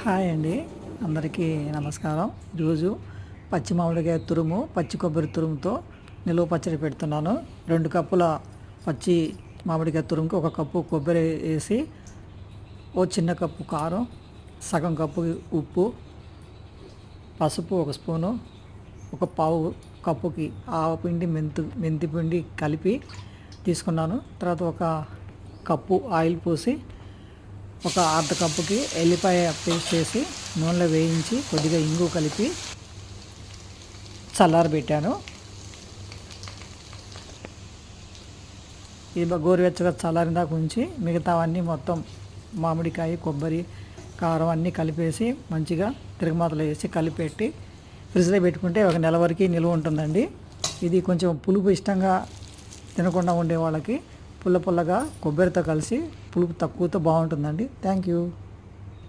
Hi అండి, అందరికీ నమస్కారం. ఈరోజు పచ్చి మామిడికాయ తురుము, పచ్చి కొబ్బరి తురుముతో నిలువ పచ్చడి పెడుతున్నాను. 2 కప్పుల పచ్చి మామిడికాయ తురుముకి 1 కప్పు కొబ్బరి వేసి, ఓ చిన్న కప్పు కారం, సగం కప్పు ఉప్పు, పసుపు 1 స్పూను, 1 పావు కప్పుకి ఆవపిండి, మెంతి పిండి కలిపి తీసుకున్నాను. తర్వాత 1 కప్పు ఆయిల్ పోసి 1 అర్ధ కప్పుకి ఎల్లిపాయ పేస్ట్ చేసి నూనెలో వేయించి కొద్దిగా ఇంగు కలిపి చల్లారబెట్టాను. ఇది గోరువెచ్చగా చల్లారిన దాకా ఉంచి మిగతావన్నీ మొత్తం మామిడికాయ, కొబ్బరి, కారం అన్నీ కలిపేసి మంచిగా తిరగమాతలో వేసి కలిపెట్టి ఫ్రిడ్జ్లో పెట్టుకుంటే 1 నెల వరకు నిల్వ ఉంటుందండి. ఇది కొంచెం పులుపు ఇష్టంగా తినకుండా ఉండే వాళ్ళకి పుల్లగా కొబ్బరితో కలిసి పులుపు తక్కువతో బాగుంటుందండి. Thank you.